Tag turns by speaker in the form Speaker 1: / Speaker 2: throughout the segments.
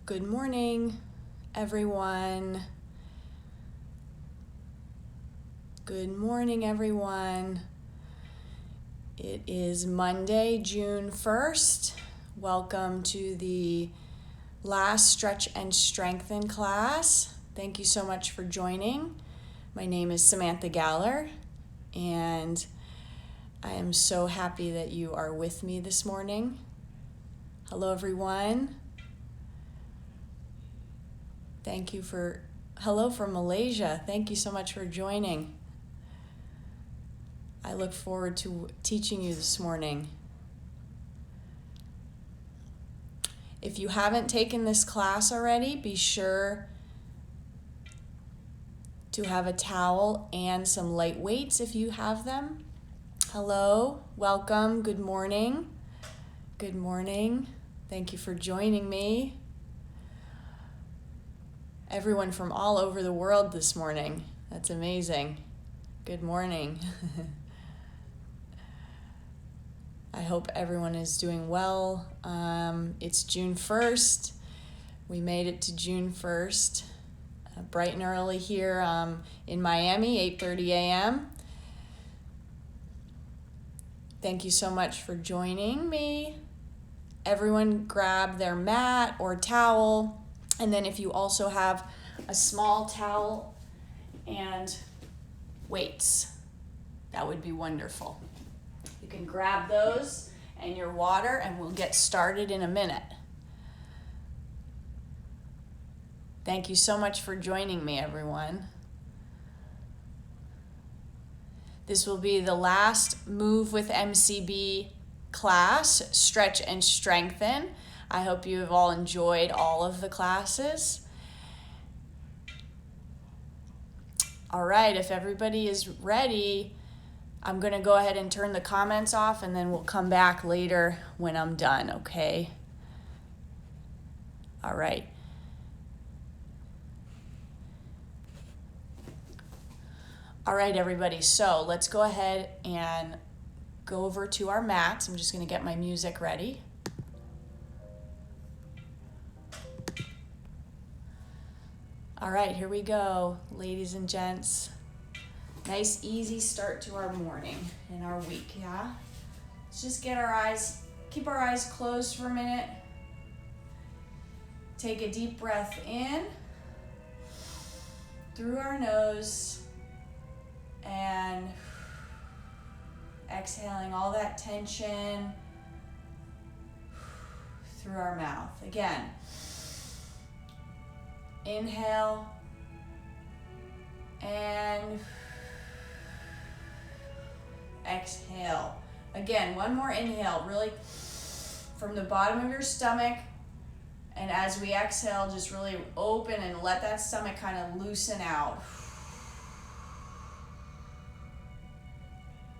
Speaker 1: Good morning, everyone. Good morning, everyone. It is Monday, June 1st. Welcome to the last Stretch and Strengthen class. Thank you so much for joining. My name is Samantha Galler, and I am so happy that you are with me this morning. Hello, everyone. Hello from Malaysia. Thank you so much for joining. I look forward to teaching you this morning. If you haven't taken this class already, be sure to have a towel and some light weights if you have them. Hello, welcome, good morning. Good morning. Thank you for joining me. Everyone from all over the world this morning. That's amazing. Good morning. I hope everyone is doing well. It's June 1st. We made it to June 1st. Bright and early here in Miami, 8:30 a.m. Thank you so much for joining me. Everyone grab their mat or towel. And then if you also have a small towel and weights, that would be wonderful. You can grab those and your water, and we'll get started in a minute. Thank you so much for joining me, everyone. This will be the last Move with MCB class, Stretch and Strengthen. I hope you have all enjoyed all of the classes. All right, if everybody is ready, I'm going to go ahead and turn the comments off, and then we'll come back later when I'm done, okay? All right. All right, everybody, so let's go ahead and go over to our mats. I'm just going to get my music ready. All right, here we go, ladies and gents. Nice, easy start to our morning and our week, yeah? Let's just keep our eyes closed for a minute. Take a deep breath in through our nose and exhaling all that tension through our mouth. Again. Inhale and exhale. Again, one more inhale, really from the bottom of your stomach. And as we exhale, just really open and let that stomach kind of loosen out.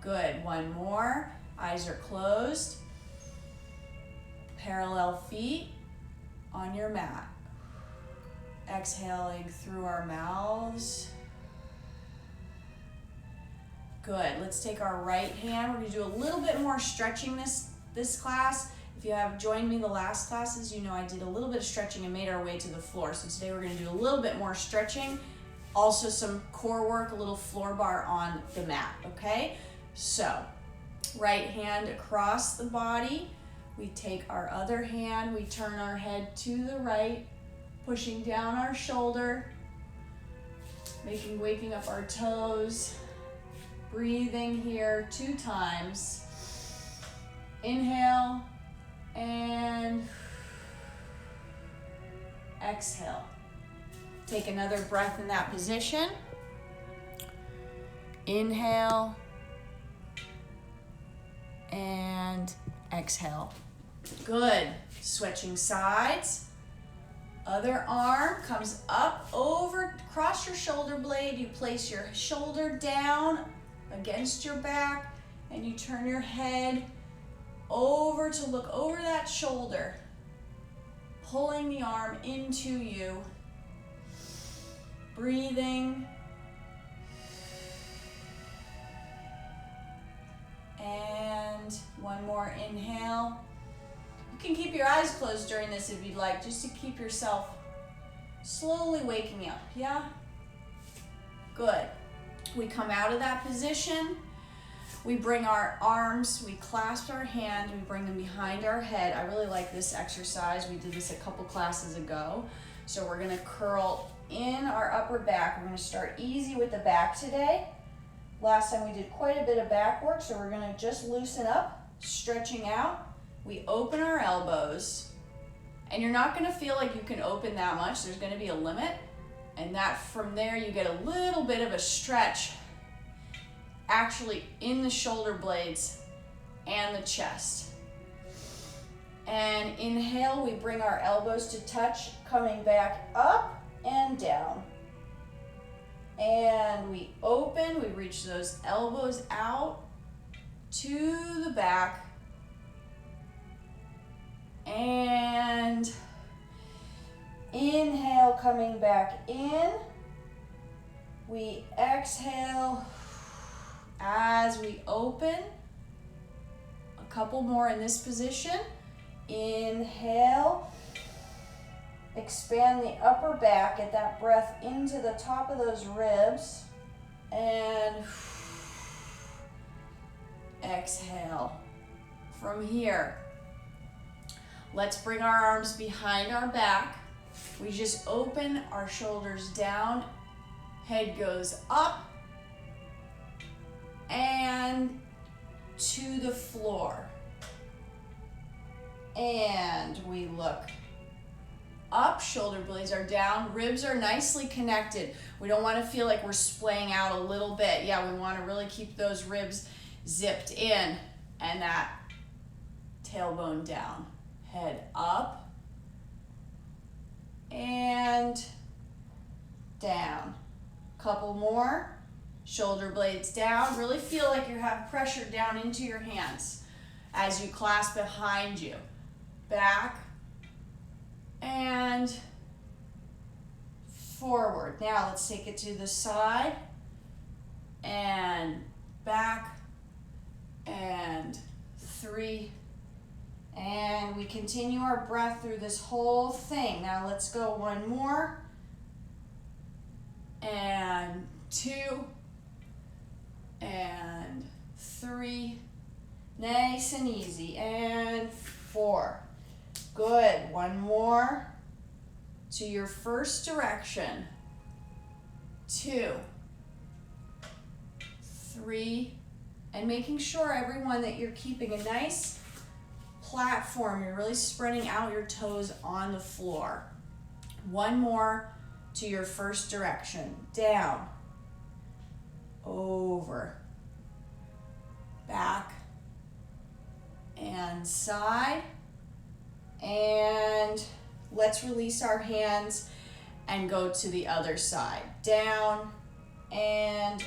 Speaker 1: Good, one more. Eyes are closed. Parallel feet on your mat. Exhaling through our mouths. Good. Let's take our right hand. We're going to do a little bit more stretching this class. If you have joined me the last classes, you know I did a little bit of stretching and made our way to the floor. So today we're going to do a little bit more stretching. Also some core work, a little floor bar on the mat, okay? So, right hand across the body. We take our other hand, we turn our head to the right, pushing down our shoulder, waking up our toes, breathing here 2 times. Inhale and exhale. Take another breath in that position. Inhale and exhale. Good. Switching sides. Other arm comes up, over, across your shoulder blade. You place your shoulder down against your back, and you turn your head over to look over that shoulder, pulling the arm into you. Breathing. And one more inhale. You can keep your eyes closed during this if you'd like, just to keep yourself slowly waking up, yeah? Good. We come out of that position. We bring our arms, we clasp our hands, we bring them behind our head. I really like this exercise. We did this a couple classes ago. So we're gonna curl in our upper back. We're gonna start easy with the back today. Last time we did quite a bit of back work, so we're gonna just loosen up, stretching out. We open our elbows, and you're not gonna feel like you can open that much. There's gonna be a limit, and that from there you get a little bit of a stretch actually in the shoulder blades and the chest. And inhale, we bring our elbows to touch, coming back up and down. And we open, we reach those elbows out to the back. And inhale, coming back in. We exhale as we open. A couple more in this position. Inhale. Expand the upper back, get that breath into the top of those ribs. And exhale. From here, let's bring our arms behind our back. We just open our shoulders down, head goes up and to the floor. And we look up, shoulder blades are down, ribs are nicely connected. We don't want to feel like we're splaying out a little bit. Yeah, we want to really keep those ribs zipped in and that tailbone down. Head up and down. Couple more. Shoulder blades down. Really feel like you have pressure down into your hands as you clasp behind you. Back and forward. Now let's take it to the side and back and 3. And we continue our breath through this whole thing. Now let's go one more. And 2. And 3. Nice and easy. And 4. Good. One more. To your first direction. 2. 3. And making sure, everyone, that you're keeping a nice platform. You're really spreading out your toes on the floor. One more to your first direction. Down. Over. Back. And side. And let's release our hands and go to the other side. Down and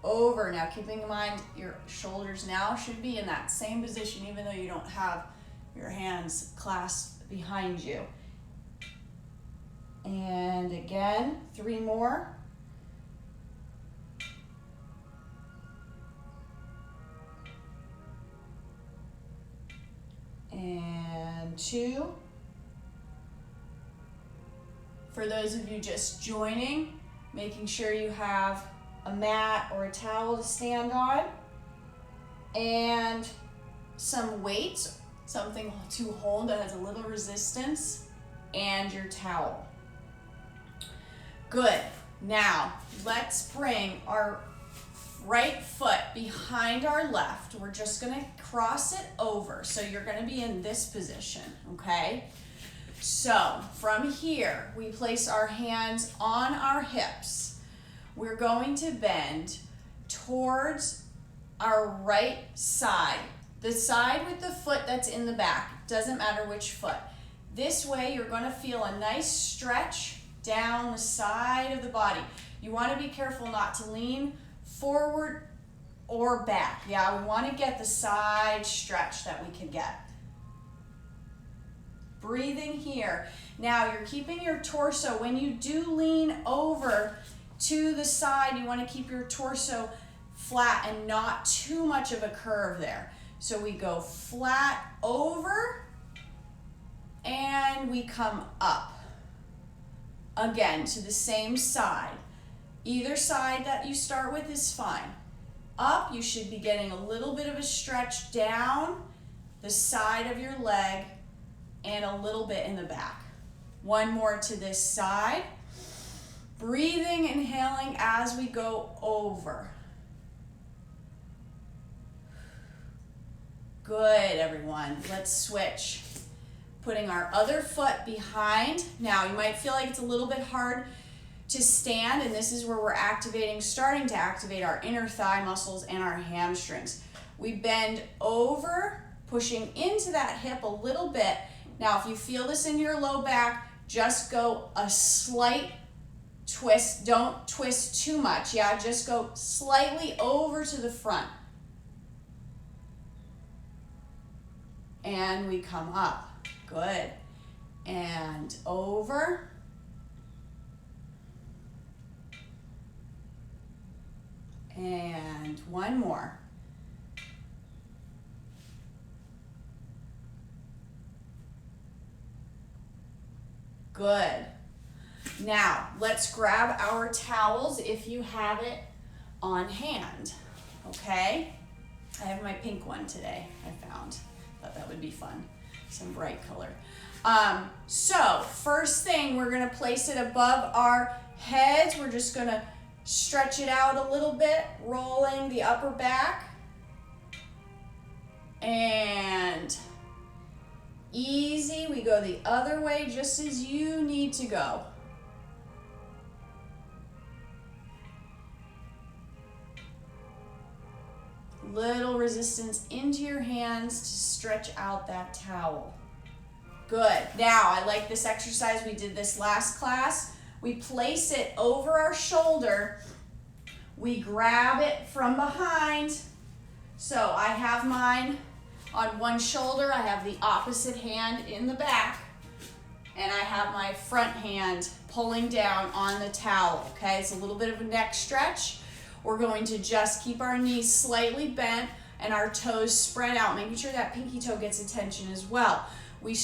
Speaker 1: over. Now keeping in mind your shoulders now should be in that same position even though you don't have your hands clasped behind you. And again, 3 more. And 2. For those of you just joining, making sure you have a mat or a towel to stand on and some weights, something to hold that has a little resistance, and your towel. Good. Now let's bring our right foot behind our left. We're just going to cross it over. So you're going to be in this position, okay? So from here, we place our hands on our hips. We're going to bend towards our right side, the side with the foot that's in the back. Doesn't matter which foot. This way, you're going to feel a nice stretch down the side of the body. You want to be careful not to lean forward or back. Yeah, we want to get the side stretch that we can get. Breathing here. Now you're keeping your torso. When you do lean over to the side, you want to keep your torso flat and not too much of a curve there. So we go flat over and we come up. Again, to the same side. Either side that you start with is fine. Up, you should be getting a little bit of a stretch down the side of your leg and a little bit in the back. One more to this side. Breathing, inhaling as we go over. Good, everyone. Let's switch. Putting our other foot behind. Now, you might feel like it's a little bit hard to stand, and this is where we're starting to activate our inner thigh muscles and our hamstrings. We bend over, pushing into that hip a little bit. Now, if you feel this in your low back, just go a slight twist. Don't twist too much. Yeah, just go slightly over to the front. And we come up. Good. And over. And one more. Good. Now, let's grab our towels if you have it on hand, okay? I have my pink one today, I found. Thought that would be fun, some bright color. So, first thing, we're gonna place it above our heads. We're just gonna stretch it out a little bit, rolling the upper back. And easy, we go the other way just as you need to go. Little resistance into your hands to stretch out that towel. Good. Now, I like this exercise. We did this last class. We place it over our shoulder. We grab it from behind. So I have mine on one shoulder. I have the opposite hand in the back. And I have my front hand pulling down on the towel. Okay, it's a little bit of a neck stretch. We're going to just keep our knees slightly bent and our toes spread out, making sure that pinky toe gets attention as well. We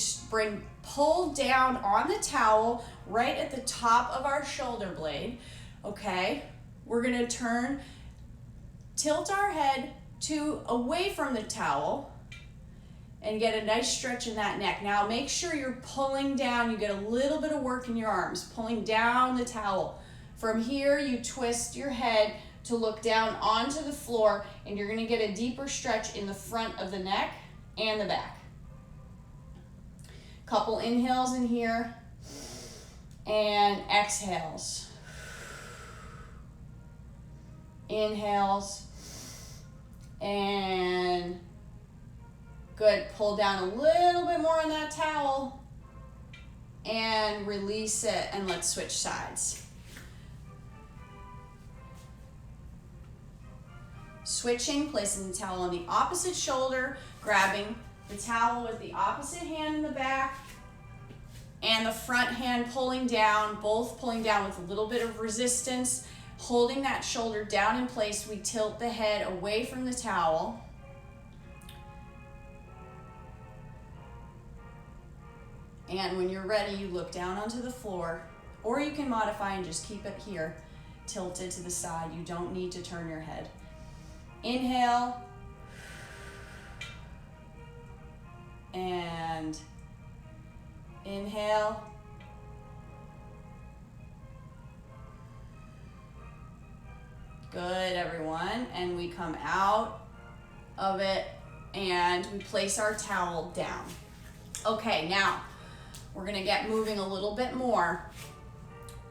Speaker 1: pull down on the towel right at the top of our shoulder blade, okay? We're gonna tilt our head away from the towel and get a nice stretch in that neck. Now make sure you're pulling down, you get a little bit of work in your arms, pulling down the towel. From here, you twist your head to look down onto the floor, and you're gonna get a deeper stretch in the front of the neck and the back. Couple inhales in here and exhales. Inhales and good. Pull down a little bit more on that towel and release it, and let's switch sides. Switching, placing the towel on the opposite shoulder, grabbing the towel with the opposite hand in the back, and the front hand pulling down, both pulling down with a little bit of resistance, holding that shoulder down in place. We tilt the head away from the towel. And when you're ready, you look down onto the floor, or you can modify and just keep it here, tilted to the side. You don't need to turn your head. Inhale. And inhale. Good, everyone. And we come out of it and we place our towel down. Okay, now we're gonna get moving a little bit more.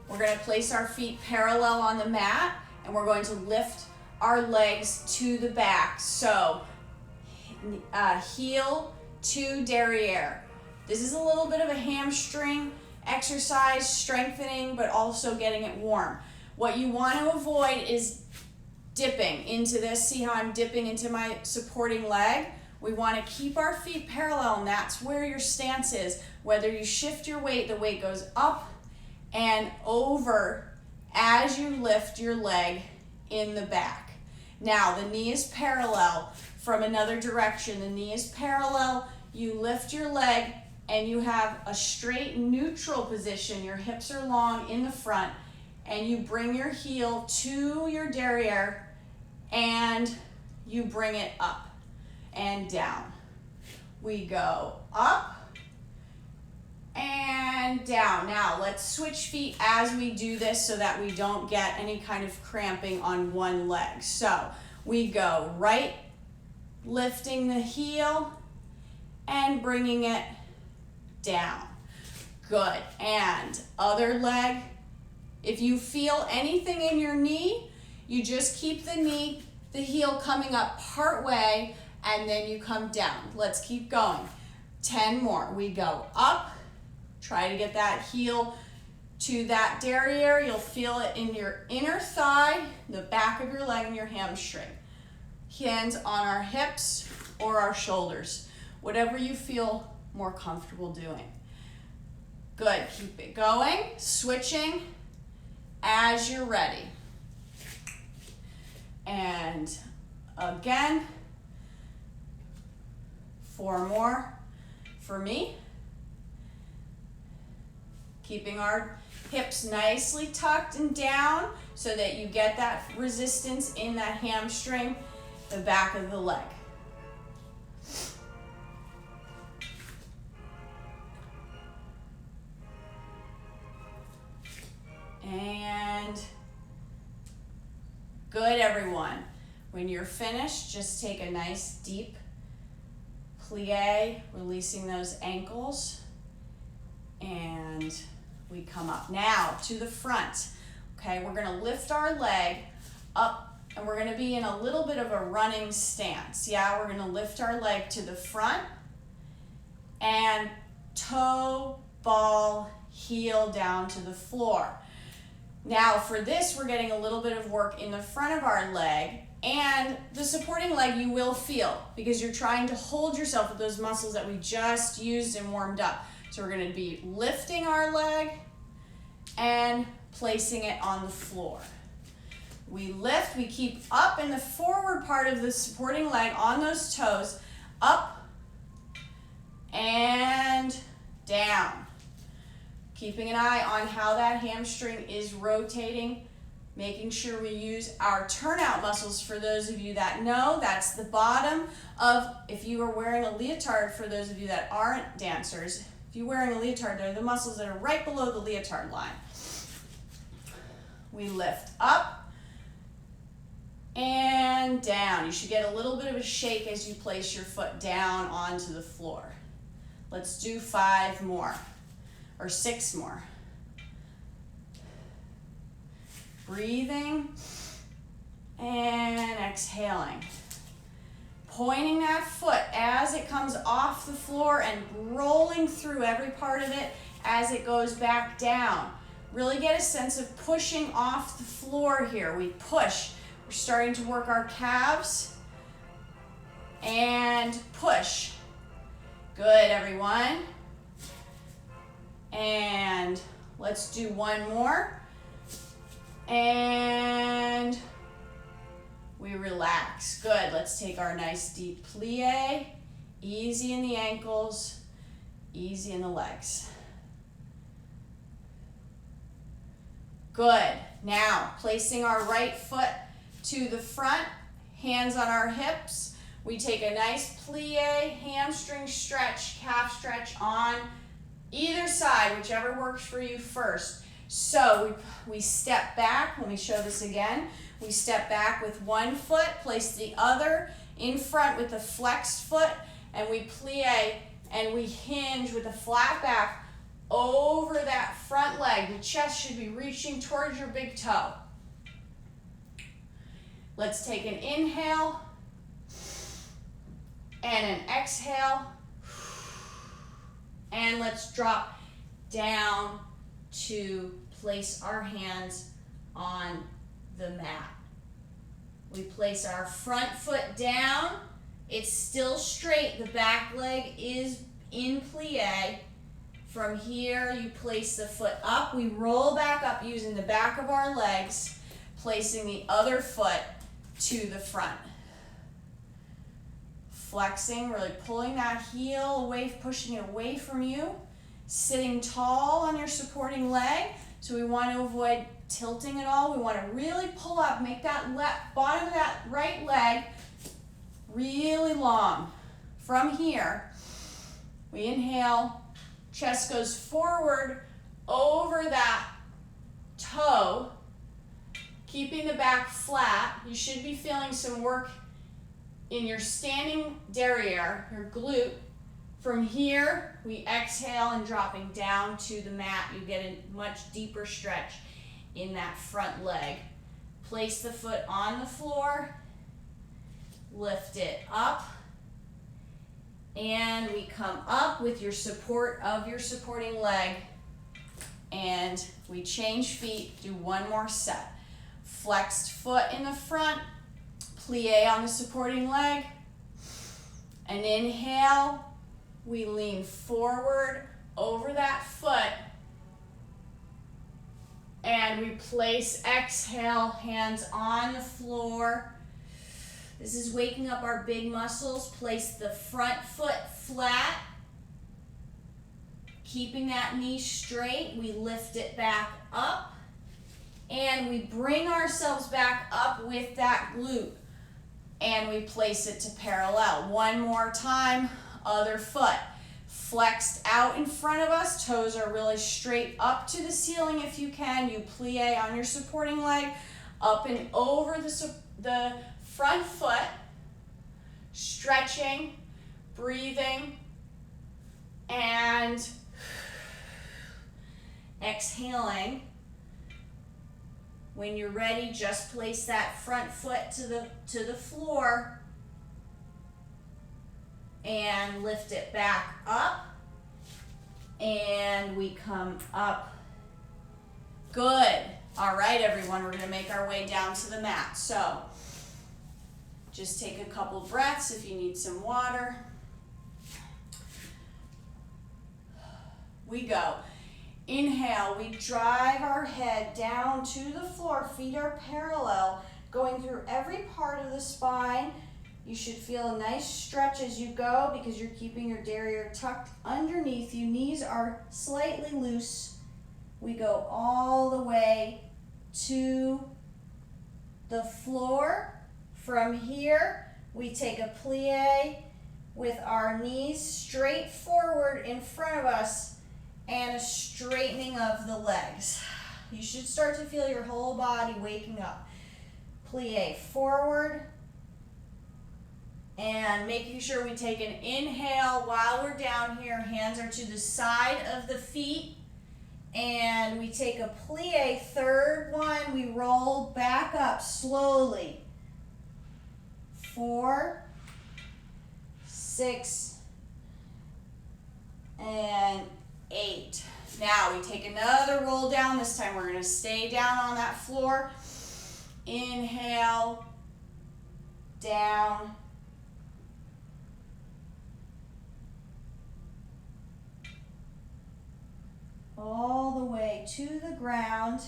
Speaker 1: We're gonna place our feet parallel on the mat, and we're going to lift our legs to the back. So heel to derriere. This is a little bit of a hamstring exercise, strengthening, but also getting it warm. What you want to avoid is dipping into this. See how I'm dipping into my supporting leg? We want to keep our feet parallel, and that's where your stance is. Whether you shift your weight, the weight goes up and over as you lift your leg in the back. Now, the knee is parallel from another direction. The knee is parallel. You lift your leg and you have a straight neutral position. Your hips are long in the front, and you bring your heel to your derriere, and you bring it up and down. We go up and down. Now let's switch feet as we do this so that we don't get any kind of cramping on one leg. So we go right, lifting the heel and bringing it down. Good. And other leg. If you feel anything in your knee, you just keep the heel coming up part way, and then you come down. Let's keep going. 10 more. We go up. Try to get that heel to that derriere. You'll feel it in your inner thigh, the back of your leg, and your hamstring. Hands on our hips or our shoulders. Whatever you feel more comfortable doing. Good. Keep it going. Switching as you're ready. And again, 4 more for me. Keeping our hips nicely tucked and down so that you get that resistance in that hamstring, the back of the leg. And good, everyone. When you're finished, just take a nice deep plie, releasing those ankles, and we come up. Now to the front. Okay, we're gonna lift our leg up, and we're gonna be in a little bit of a running stance. Yeah, we're gonna lift our leg to the front and toe, ball, heel down to the floor. Now for this, we're getting a little bit of work in the front of our leg, and the supporting leg you will feel because you're trying to hold yourself with those muscles that we just used and warmed up. So we're gonna be lifting our leg and placing it on the floor. We lift, we keep up in the forward part of the supporting leg on those toes, up and down. Keeping an eye on how that hamstring is rotating, making sure we use our turnout muscles. For those of you that know, that's the bottom of, if you are wearing a leotard, for those of you that aren't dancers, if you're wearing a leotard, they're the muscles that are right below the leotard line. We lift up and down. You should get a little bit of a shake as you place your foot down onto the floor. Let's do 5 more. Or 6 more. Breathing and exhaling. Pointing that foot as it comes off the floor and rolling through every part of it as it goes back down. Really get a sense of pushing off the floor here. We push. We're starting to work our calves. And push. Good, everyone. And let's do 1 more. And we relax. Good. Let's take our nice deep plie. Easy in the ankles, easy in the legs. Good. Now, placing our right foot to the front, hands on our hips. We take a nice plie, hamstring stretch, calf stretch on either side, whichever works for you first. So we step back. Let me show this again. We step back with one foot, place the other in front with the flexed foot, and we plie and we hinge with a flat back over that front leg. The chest should be reaching towards your big toe. Let's take an inhale and an exhale. And let's drop down to place our hands on the mat. We place our front foot down. It's still straight. The back leg is in plie. From here, you place the foot up. We roll back up using the back of our legs, placing the other foot to the front. flexing, really pulling that heel away, pushing it away from you. Sitting tall on your supporting leg. So we want to avoid tilting at all. We want to really pull up, make that bottom of that right leg really long. From here, we inhale, chest goes forward over that toe, keeping the back flat. You should be feeling some work in your standing derriere, your glute. From here, we exhale and dropping down to the mat. You get a much deeper stretch in that front leg. Place the foot on the floor, lift it up, and we come up with your support of your supporting leg, and we change feet, do one more set. Flexed foot in the front, plie on the supporting leg, and inhale, we lean forward over that foot, and we place, exhale, hands on the floor. This is waking up our big muscles. Place the front foot flat, keeping that knee straight. We lift it back up, and we bring ourselves back up with that glute, and we place it to parallel. One more time, other foot. Flexed out in front of us, toes are really straight up to the ceiling if you can. You plie on your supporting leg, up and over the front foot, stretching, breathing, and exhaling. When you're ready, just place that front foot to the floor and lift it back up, and we come up. Good. All right, everyone, we're gonna make our way down to the mat. So just take a couple breaths if you need some water. We go. Inhale, we drive our head down to the floor, feet are parallel, going through every part of the spine. You should feel a nice stretch as you go because you're keeping your derriere tucked underneath you. Knees are slightly loose. We go all the way to the floor. From here, we take a plie with our knees straight forward in front of us and a straightening of the legs. You should start to feel your whole body waking up. Plie forward, and making sure we take an inhale while we're down here. Hands are to the side of the feet, and we take a plie, third one. We roll back up slowly. 4, 6, and 8. Now we take another roll down. This time we're going to stay down on that floor. Inhale, down, all the way to the ground,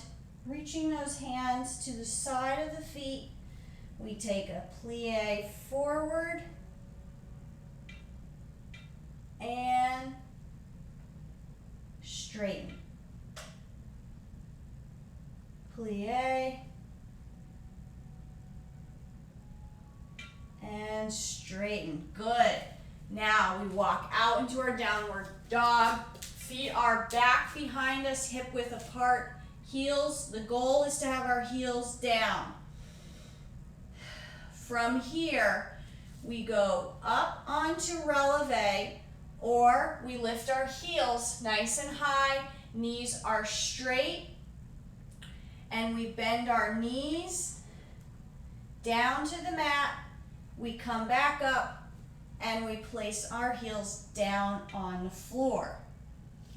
Speaker 1: reaching those hands to the side of the feet. We take a plie forward and straighten. Plie and straighten. Good. Now we walk out into our downward dog. Feet are back behind us, hip width apart, heels. The goal is to have our heels down. From here, we go up onto releve, or we lift our heels nice and high, knees are straight, and we bend our knees down to the mat. We come back up, and we place our heels down on the floor.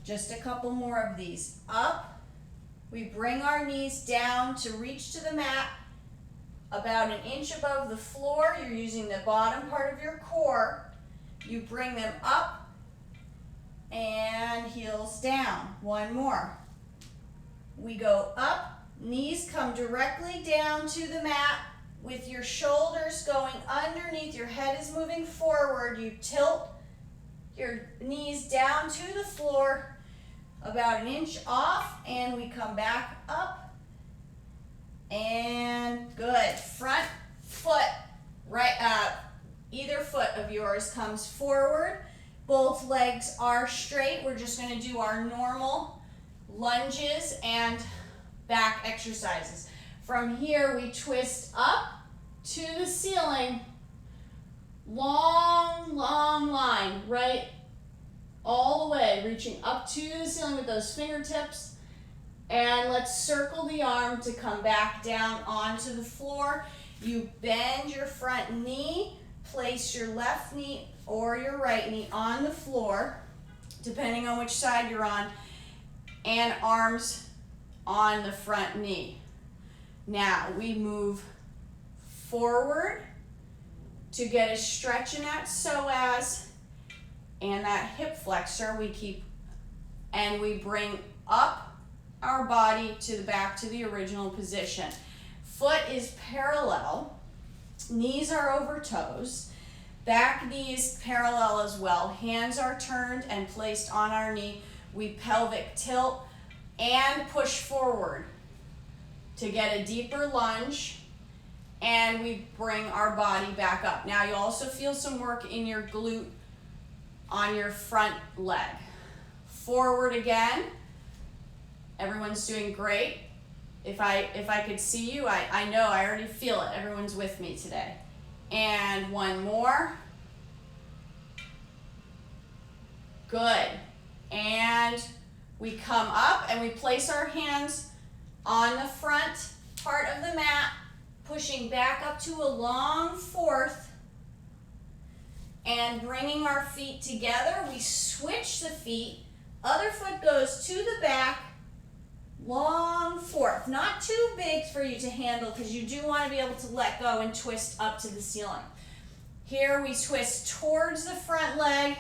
Speaker 1: Just a couple more of these. Up, we bring our knees down to reach to the mat, about an inch above the floor. You're using the bottom part of your core. You bring them up and heels down. One more. We go up, knees come directly down to the mat. with your shoulders going underneath, your head is moving forward, you tilt your knees down to the floor about an inch off, and we come back up, and good. Front foot, right, either foot of yours comes forward, both legs are straight. We're just going to do our normal lunges and back exercises. From here, we twist up to the ceiling. Long, long line, right? All the way, reaching up to the ceiling with those fingertips. And let's circle the arm to come back down onto the floor. You bend your front knee, place your left knee or your right knee on the floor, depending on which side you're on, and arms on the front knee. Now we move forward to get a stretch in that psoas and that hip flexor. We bring up our body to the back to the original position. Foot is parallel, knees are over toes, back knee is parallel as well. Hands are turned and placed on our knee. We pelvic tilt and push forward to get a deeper lunge, and we bring our body back up. Now you also feel some work in your glute on your front leg. Forward again. Everyone's doing great. If I could see you, I know, I already feel it. Everyone's with me today. And one more. Good. And we come up and we place our hands on the front part of the mat, pushing back up to a long fourth and bringing our feet together. We switch the feet. Other foot goes to the back, long fourth. Not too big for you to handle because you do want to be able to let go and twist up to the ceiling. Here we twist towards the front leg,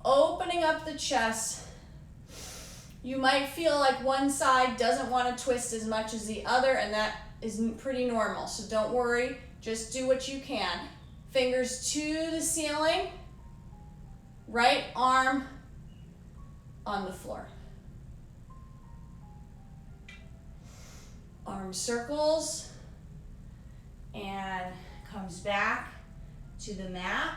Speaker 1: opening up the chest. You might feel like one side doesn't want to twist as much as the other, and that is pretty normal, so don't worry. Just do what you can. Fingers to the ceiling, right arm on the floor. Arm circles and comes back to the mat,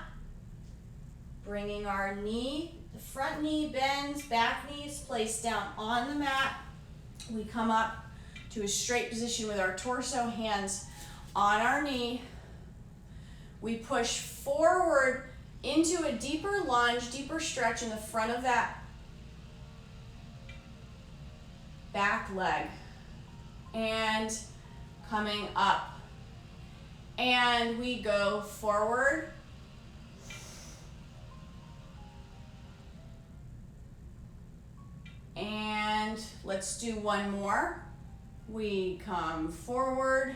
Speaker 1: bringing our knee. The front knee bends, back knee is placed down on the mat. We come up to a straight position with our torso, hands on our knee. We push forward into a deeper lunge, deeper stretch in the front of that back leg. And coming up. And we go forward. And let's do one more. We come forward.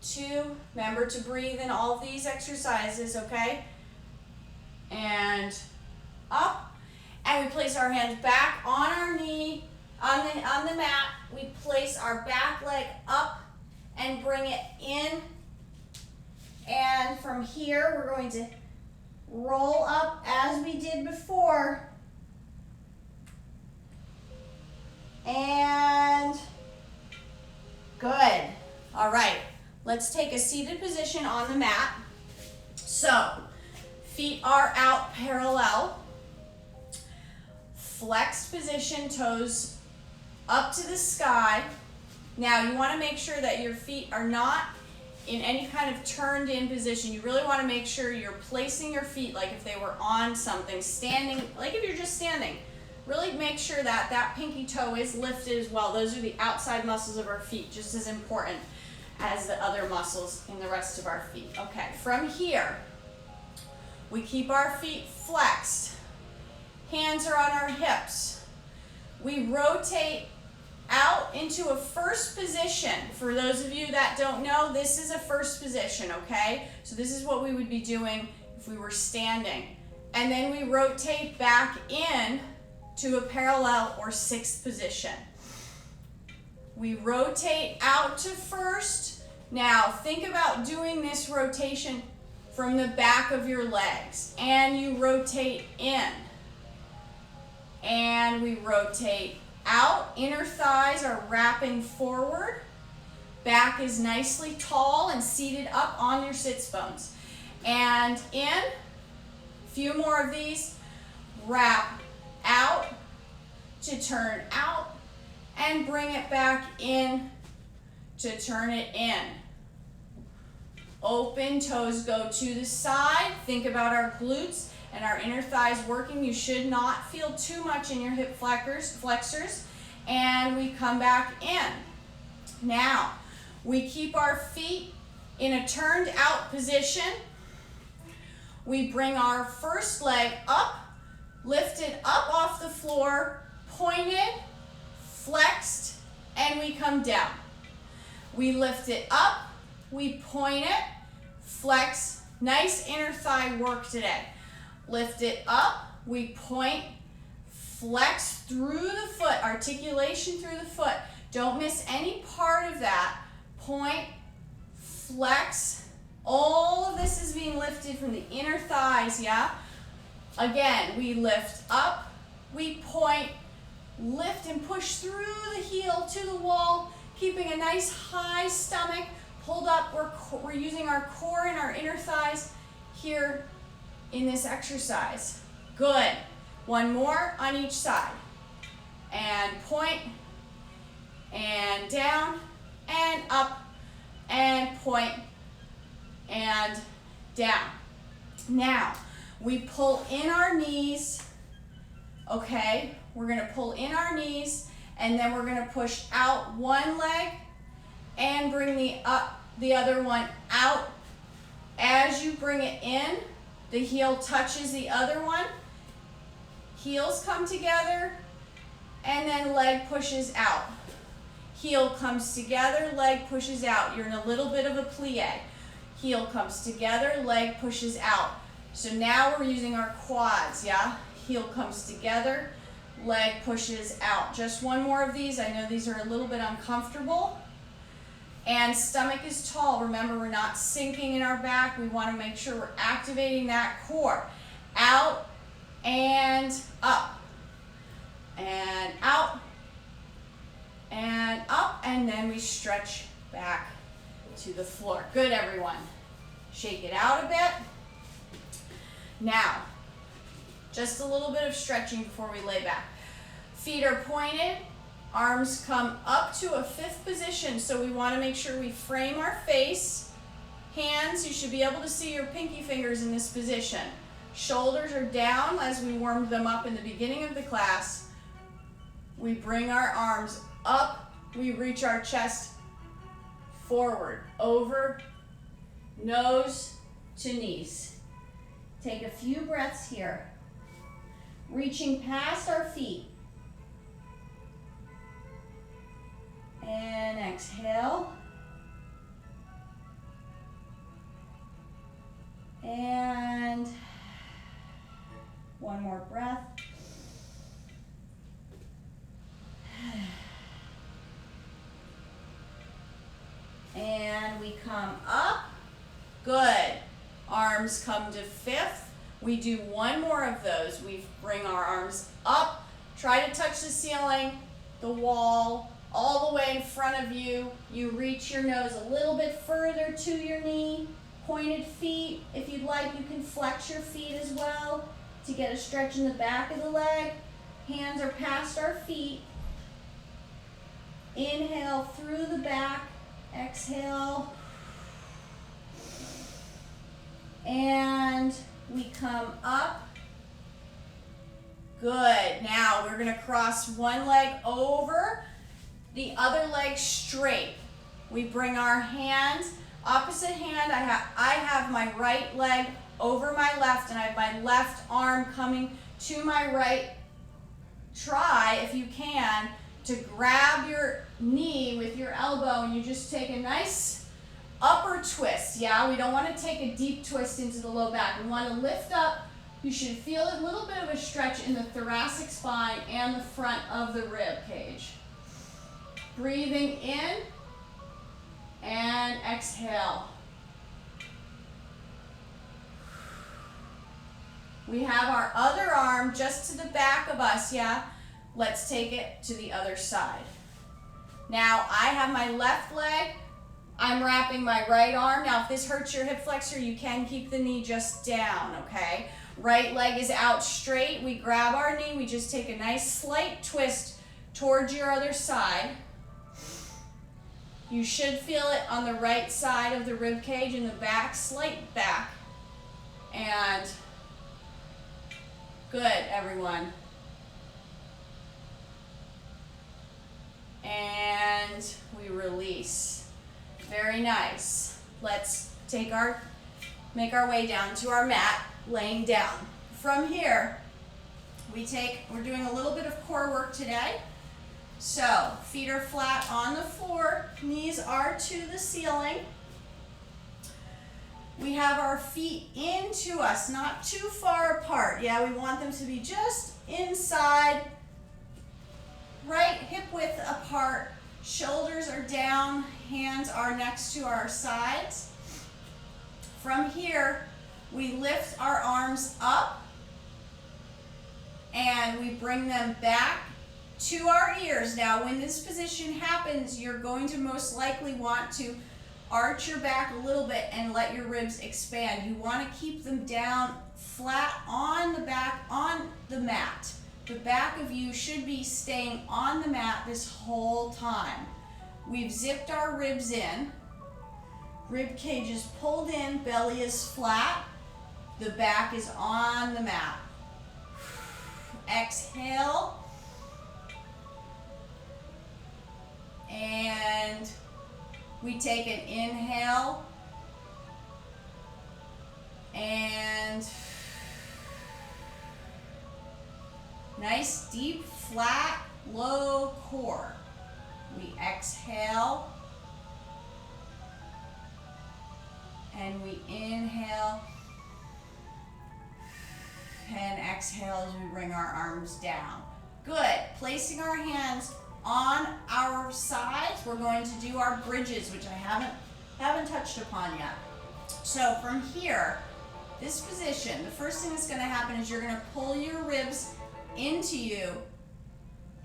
Speaker 1: 2. Remember to breathe in all of these exercises, okay? And up. And we place our hands back on our knee, on the mat. We place our back leg up and bring it in. And from here, we're going to roll up as we did before. And good. All right, let's take a seated position on the mat. So, feet are out parallel. Flexed position, toes up to the sky. Now, you want to make sure that your feet are not in any kind of turned in position. You really want to make sure you're placing your feet like if they were on something, standing, like if you're just standing. Really make sure that that pinky toe is lifted as well. Those are the outside muscles of our feet, just as important as the other muscles in the rest of our feet. Okay, from here, we keep our feet flexed. Hands are on our hips. We rotate out into a first position. For those of you that don't know, this is a first position, okay? So this is what we would be doing if we were standing. And then we rotate back in to a parallel or sixth position. We rotate out to first, Now, think about doing this rotation from the back of your legs. And you rotate in. And we rotate out. Inner thighs are wrapping forward. Back is nicely tall and seated up on your sits bones. And in. A few more of these. Wrap out to turn out. And bring it back in to turn it in. Open, toes go to the side. Think about our glutes and our inner thighs working. You should not feel too much in your hip flexors. And we come back in. Now, we keep our feet in a turned out position. We bring our first leg up, lifted up off the floor, pointed, flexed, and we come down. We lift it up, we point it, flex. Nice inner thigh work today. Lift it up, we point, flex through the foot, articulation through the foot. Don't miss any part of that. Point, flex. All of this is being lifted from the inner thighs, yeah? Again, we lift up, we point, lift and push through the heel to the wall, keeping a nice high stomach. Pulled up, we're using our core and our inner thighs here in this exercise. Good. One more on each side. And point, and down, and up, and point, and down. Now, we pull in our knees, okay? We're gonna pull in our knees, and then we're gonna push out one leg and bring the other one out. As you bring it in, the heel touches the other one. Heels come together, and then leg pushes out. Heel comes together, leg pushes out. You're in a little bit of a plie. Heel comes together, leg pushes out. So now we're using our quads, yeah? Heel comes together, leg pushes out. Just one more of these. I know these are a little bit uncomfortable. And stomach is tall. Remember, we're not sinking in our back. We want to make sure we're activating that core. Out and up. And out and up. And then we stretch back to the floor. Good, everyone. Shake it out a bit. Now, just a little bit of stretching before we lay back. Feet are pointed. Arms come up to a fifth position, so we want to make sure we frame our face. Hands, you should be able to see your pinky fingers in this position. Shoulders are down as we warmed them up in the beginning of the class. We bring our arms up, we reach our chest forward, over, nose to knees. Take a few breaths here. Reaching past our feet. And exhale. And one more breath. And we come up. Good. Arms come to fifth. We do one more of those. We bring our arms up. Try to touch the ceiling, the wall, all the way in front of you. You reach your nose a little bit further to your knee. Pointed feet. If you'd like, you can flex your feet as well to get a stretch in the back of the leg. Hands are past our feet. Inhale through the back. Exhale. And we come up. Good. Now we're going to cross one leg over, the other leg straight. We bring our hands, opposite hand. I have my right leg over my left, and I have my left arm coming to my right. Try, if you can, to grab your knee with your elbow, and you just take a nice upper twist, yeah? We don't want to take a deep twist into the low back. We want to lift up. You should feel a little bit of a stretch in the thoracic spine and the front of the rib cage. Breathing in And exhale. We have our other arm just to the back of us, yeah? Let's take it to the other side. Now, I have my left leg. I'm wrapping my right arm. Now, if this hurts your hip flexor, you can keep the knee just down, okay? Right leg is out straight. We grab our knee. We just take a nice slight twist towards your other side. You should feel it on the right side of the rib cage in the back, slight back. And good, everyone. And we release. Very nice. Let's make our way down to our mat, laying down. From here, we're doing a little bit of core work today. So, feet are flat on the floor, knees are to the ceiling. We have our feet into us, not too far apart. Yeah, we want them to be just inside, right hip width apart. Shoulders are down, hands are next to our sides. From here, we lift our arms up and we bring them back to our ears. Now, when this position happens, you're going to most likely want to arch your back a little bit and let your ribs expand. You want to keep them down flat on the back, on the mat. The back of you should be staying on the mat this whole time. We've zipped our ribs in. Rib cage is pulled in, belly is flat. The back is on the mat. Exhale. And we take an inhale. And nice, deep, flat, low core. We exhale. And we inhale. And exhale as we bring our arms down. Good. Placing our hands on our sides, we're going to do our bridges, which I haven't touched upon yet. So from here, this position, the first thing that's going to happen is you're going to pull your ribs into you.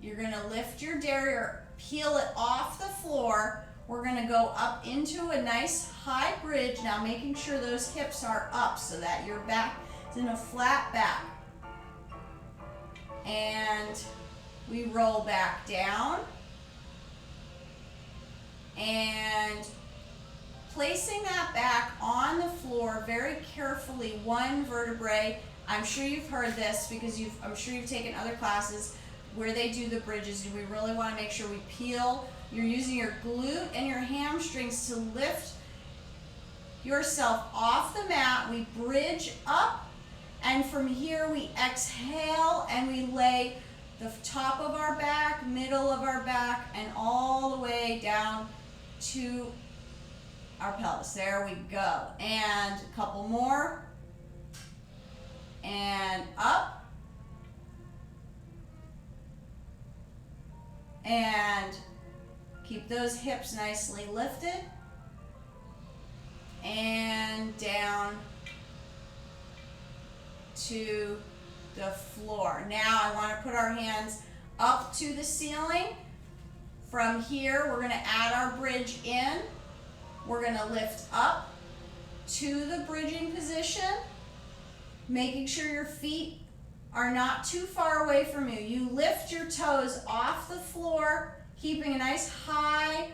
Speaker 1: You're going to lift your derriere, peel it off the floor. We're going to go up into a nice high bridge. Now making sure those hips are up so that your back is in a flat back. And we roll back down. And placing that back on the floor very carefully, one vertebrae. I'm sure you've heard this because I'm sure you've taken other classes where they do the bridges. We really want to make sure we peel. You're using your glute and your hamstrings to lift yourself off the mat. We bridge up, and from here we exhale and we lay the top of our back, middle of our back, and all the way down to our pelvis. There we go. And a couple more. And up. And keep those hips nicely lifted. And down to the floor. Now I want to put our hands up to the ceiling. From here, we're going to add our bridge in. We're going to lift up to the bridging position, making sure your feet are not too far away from you. You lift your toes off the floor, keeping a nice high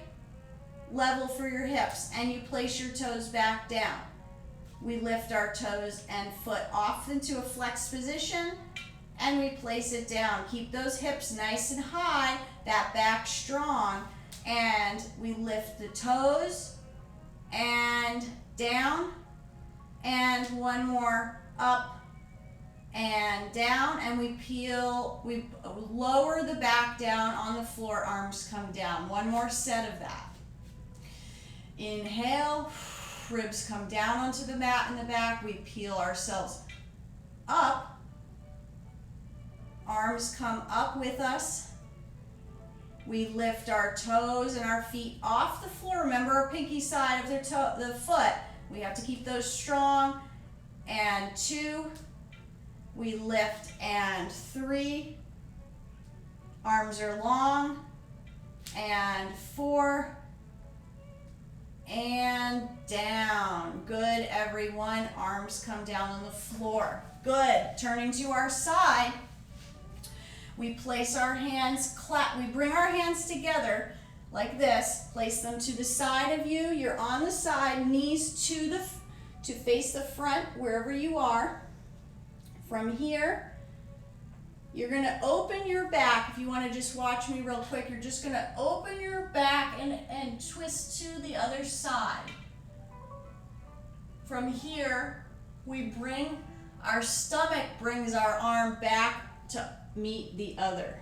Speaker 1: level for your hips, and you place your toes back down. We lift our toes and foot off into a flexed position, and we place it down. Keep those hips nice and high, that back strong, and we lift the toes and down, and one more, up and down, and we lower the back down on the floor, arms come down. One more set of that. Inhale, ribs come down onto the mat in the back. We peel ourselves up. Arms come up with us. We lift our toes and our feet off the floor. Remember our pinky side of the foot. We have to keep those strong. And 2. We lift and 3. Arms are long. And 4. And down. Good, everyone. Arms come down on the floor. Good. Turning to our side. We place our hands, we bring our hands together like this. Place them to the side of you. You're on the side, knees to face the front, wherever you are. From here, you're going to open your back. If you want to just watch me real quick, you're just going to open your back and twist to the other side. From here, we bring our stomach, brings our arm back to meet the other.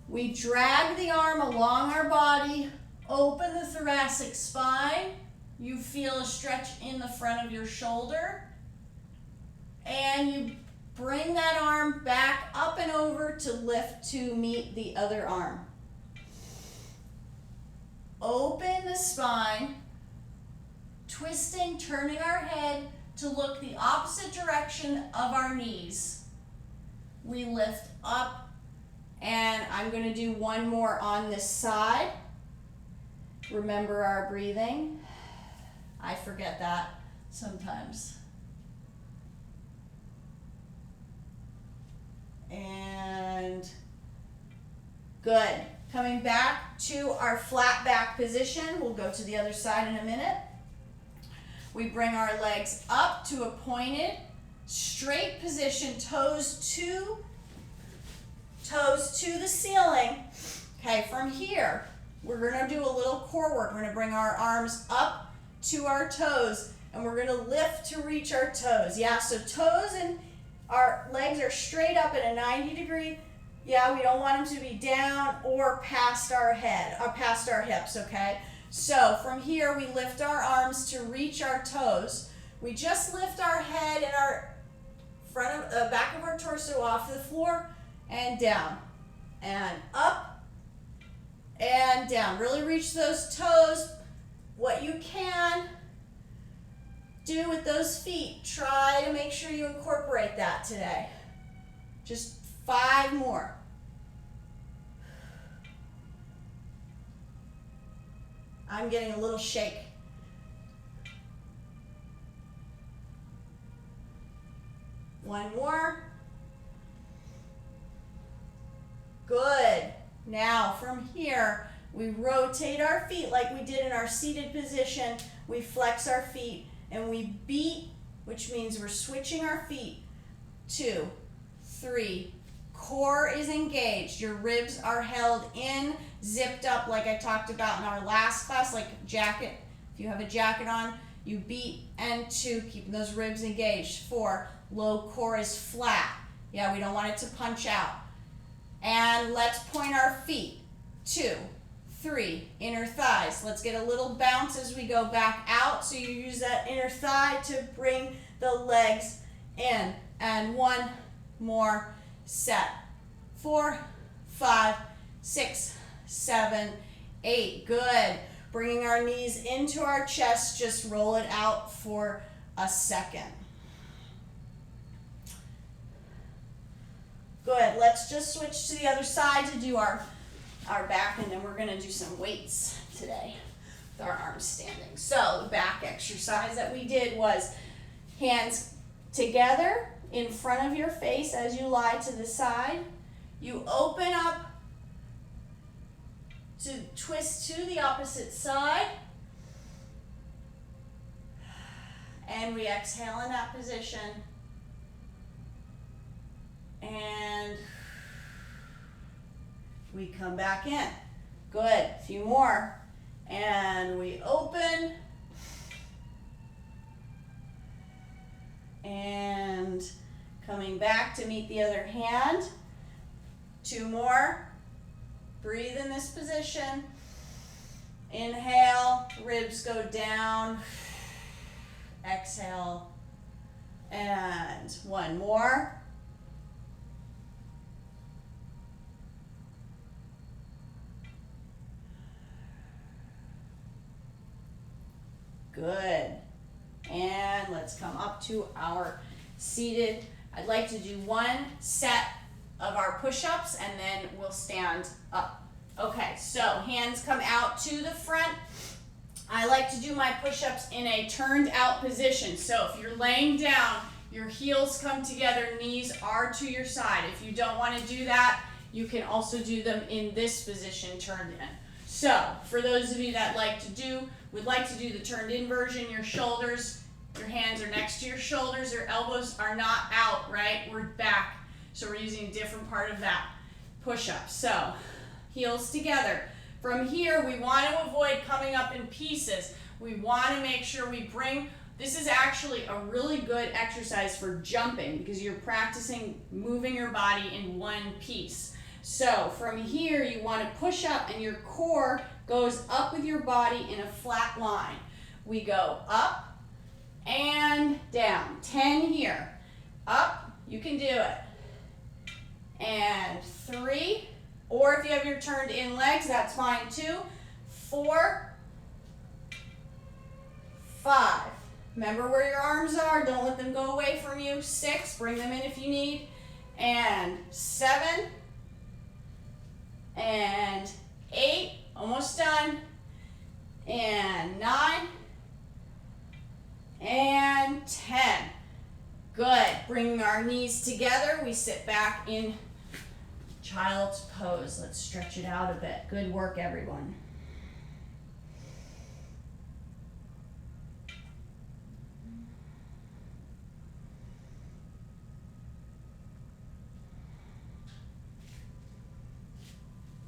Speaker 1: We drag the arm along our body, open the thoracic spine. You feel a stretch in the front of your shoulder. And you bring that arm back up and over to lift to meet the other arm. Open the spine, twisting, turning our head to look the opposite direction of our knees. We lift up, and I'm going to do one more on this side. Remember our breathing. I forget that sometimes. And good. Coming back to our flat back position. We'll go to the other side in a minute. We bring our legs up to a pointed, straight position, toes to the ceiling. Okay, from here, we're going to do a little core work. We're going to bring our arms up to our toes, and we're going to lift to reach our toes. Yeah, so toes and our legs are straight up at a 90 degree. Yeah, we don't want them to be down or past our head, or past our hips, okay? So from here, we lift our arms to reach our toes. We just lift our head and our back of our torso off the floor and down and up and down. Really reach those toes. What you can do with those feet, try to make sure you incorporate that today. Just 5 more. I'm getting a little shake. One more. Good. Now from here, we rotate our feet like we did in our seated position. We flex our feet and we beat, which means we're switching our feet. 2, 3. Core is engaged. Your ribs are held in, zipped up like I talked about in our last class, like a jacket. If you have a jacket on, you beat. And 2, keeping those ribs engaged. 4, low core is flat. Yeah, we don't want it to punch out. And let's point our feet. 2, 3, inner thighs. Let's get a little bounce as we go back out. So you use that inner thigh to bring the legs in. And 1 more set. 4, 5, 6, 7, 8. Good. Bringing our knees into our chest. Just roll it out for a second. Good. Let's just switch to the other side to do our back, and then we're going to do some weights today with our arms standing. So the back exercise that we did was hands together in front of your face as you lie to the side. You open up to twist to the opposite side. And we exhale in that position. And we come back in. Good. A few more. And we open. And coming back to meet the other hand. 2 more. Breathe in this position. Inhale, ribs go down. Exhale. And 1 more. to our seated. I'd like to do one set of our push-ups and then we'll stand up. Okay, so hands come out to the front. I like to do my push-ups in a turned out position. So if you're laying down, your heels come together, knees are to your side. If you don't want to do that, you can also do them in this position, turned in. So for those of you that would like to do the turned in version, your shoulders, your hands are next to your shoulders, your elbows are not out, right? We're back. So we're using a different part of that push-up. So heels together. From here, we want to avoid coming up in pieces. We want to make sure we bring, this is actually a really good exercise for jumping because you're practicing moving your body in one piece. So from here, you want to push up and your core goes up with your body in a flat line. We go up and down. 10 here. Up, you can do it. And 3, or if you have your turned in legs, that's fine too. 4, 5. Remember where your arms are, don't let them go away from you. 6, bring them in if you need. And 7, and 8, almost done. And 9, and 10. Good, bringing our knees together, we sit back in child's pose. Let's stretch it out a bit. Good work, everyone.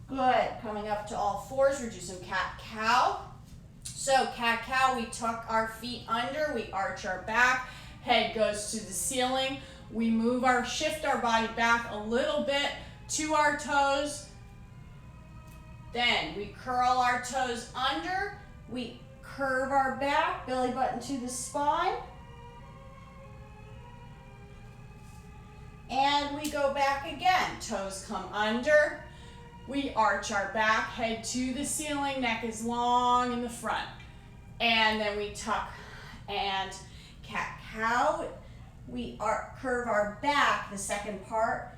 Speaker 1: Good, coming up to all fours, we'll do some cat-cow. So cat-cow, we tuck our feet under, we arch our back, head goes to the ceiling. We shift our body back a little bit to our toes. Then we curl our toes under, we curve our back, belly button to the spine. And we go back again, toes come under. We arch our back, head to the ceiling, neck is long in the front. And then we tuck and cat-cow. We curve our back, the second part,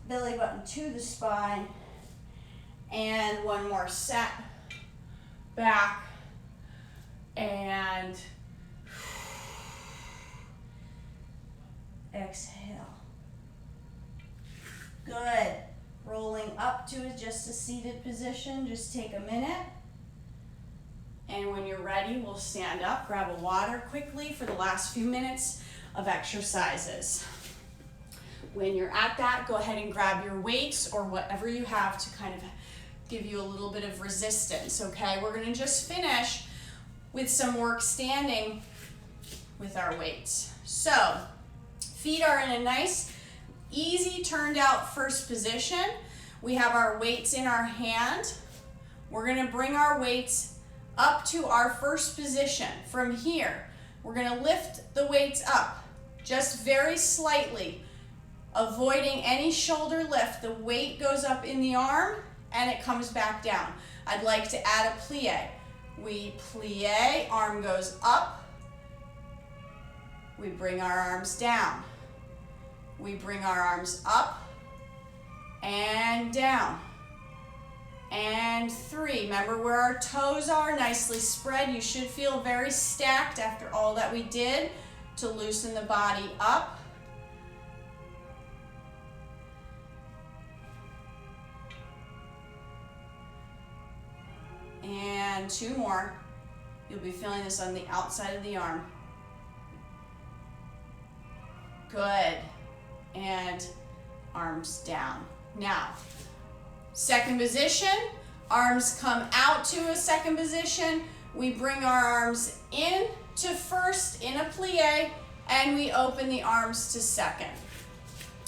Speaker 1: belly button to the spine. And one more set, back, and exhale. Good. Rolling up to just a seated position, just take a minute. And when you're ready, we'll stand up, grab a water quickly for the last few minutes of exercises. When you're at that, go ahead and grab your weights or whatever you have to kind of give you a little bit of resistance, okay? We're gonna just finish with some work standing with our weights. So, feet are in a nice, easy turned out first position. We have our weights in our hand. We're gonna bring our weights up to our first position. From here, we're gonna lift the weights up, just very slightly, avoiding any shoulder lift. The weight goes up in the arm and it comes back down. I'd like to add a plie. We plie, arm goes up. We bring our arms down. We bring our arms up and down. And 3, remember where our toes are, nicely spread. You should feel very stacked after all that we did to loosen the body up. And 2 more. You'll be feeling this on the outside of the arm. Good. And arms down. Now, second position, arms come out to a second position. We bring our arms in to first in a plie, and we open the arms to second.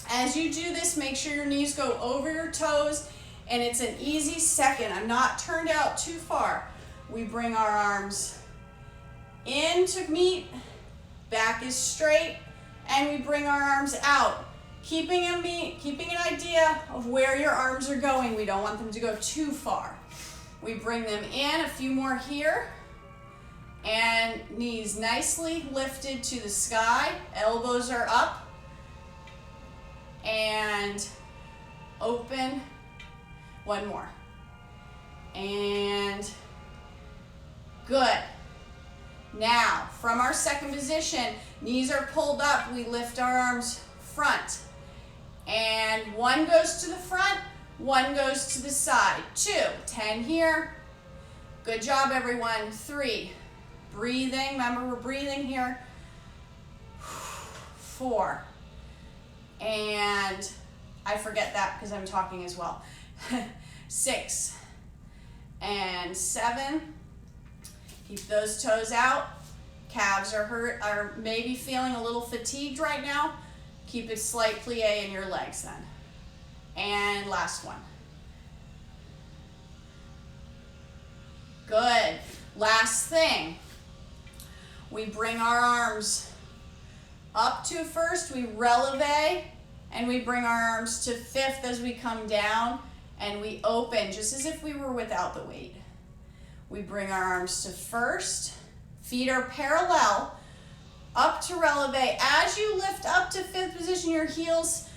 Speaker 1: As you do this, make sure your knees go over your toes, and it's an easy second. I'm not turned out too far. We bring our arms in to meet, back is straight, and we bring our arms out. Keeping an idea of where your arms are going. We don't want them to go too far. We bring them in, a few more here, And knees nicely lifted to the sky, elbows are up, and open, one more, and good. Now, from our second position, knees are pulled up, we lift our arms front, and one goes to the front, one goes to the side, 2, 10 here, good job everyone, 3, breathing, remember we're breathing here, 4, and I forget that because I'm talking as well, 6, and 7, keep those toes out, calves are maybe feeling a little fatigued right now, keep a slight plie in your legs then, and last one, good, last thing, we bring our arms up to first, we releve, and we bring our arms to fifth as we come down, and we open, just as if we were without the weight. We bring our arms to first, feet are parallel, up to releve. As you lift up to fifth position, your heels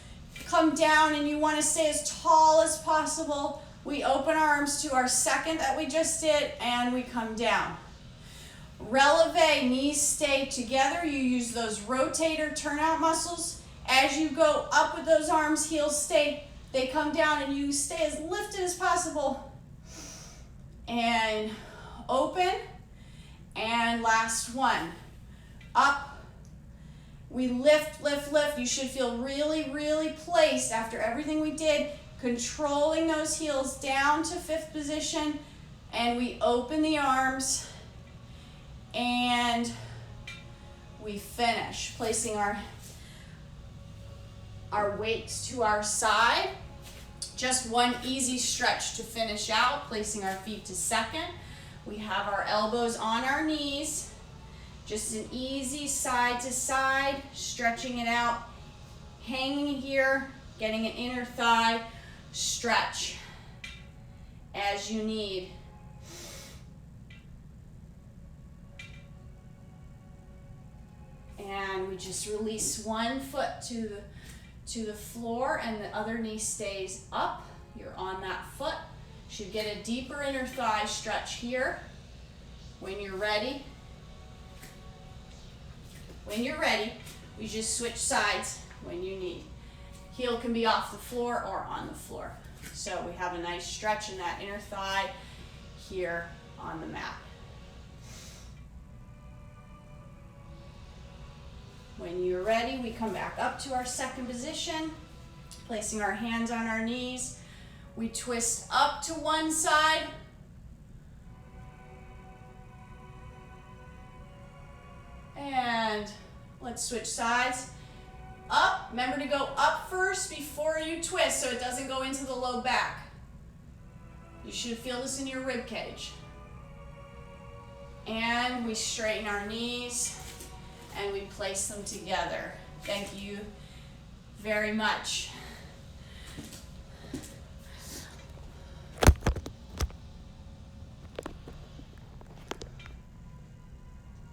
Speaker 1: come down, and you want to stay as tall as possible. We open our arms to our second that we just did, and we come down. Releve, knees stay together. You use those rotator turnout muscles. As you go up with those arms, heels stay, they come down, and you stay as lifted as possible. And open, and last one. Up, we lift, lift, lift. You should feel really, really placed after everything we did, controlling those heels down to fifth position, and we open the arms, and we finish, placing our weights to our side. Just one easy stretch to finish out, placing our feet to second. We have our elbows on our knees. Just an easy side to side, stretching it out, hanging here, getting an inner thigh stretch as you need. And we just release one foot to the floor, and the other knee stays up. You're on that foot. Should get a deeper inner thigh stretch here. When you're ready, we just switch sides when you need. Heel can be off the floor or on the floor. So we have a nice stretch in that inner thigh here on the mat. When you're ready, we come back up to our second position, placing our hands on our knees. We twist up to one side. And let's switch sides. Up, remember to go up first before you twist so it doesn't go into the low back. You should feel this in your rib cage. And we straighten our knees, and we place them together. Thank you very much.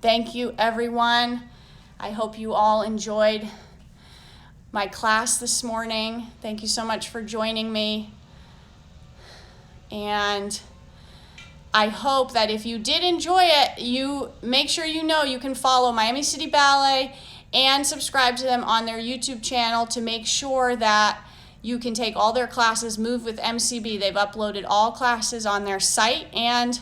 Speaker 1: Thank you, everyone. I hope you all enjoyed my class this morning. Thank you so much for joining me. And I hope that if you did enjoy it, you make sure you know you can follow Miami City Ballet and subscribe to them on their YouTube channel to make sure that you can take all their classes. Move with MCB. They've uploaded all classes on their site and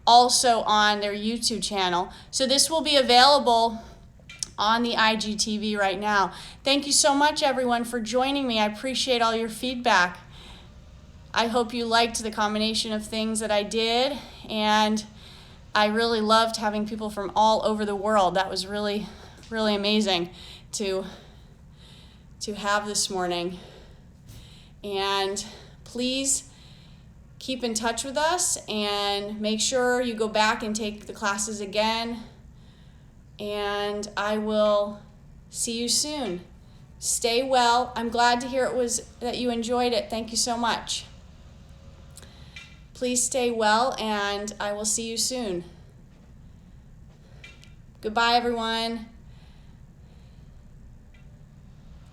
Speaker 1: also on their YouTube channel. So this will be available on the IGTV right now. Thank you so much, everyone, for joining me. I appreciate all your feedback. I hope you liked the combination of things that I did, and I really loved having people from all over the world. That was really, really amazing to have this morning. And please keep in touch with us and make sure you go back and take the classes again. And I will see you soon. Stay well. I'm glad to hear that you enjoyed it. Thank you so much. Please stay well, and I will see you soon. Goodbye, everyone.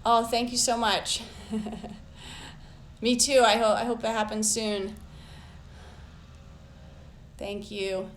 Speaker 1: Oh, thank you so much. Me too. I hope that happens soon. Thank you.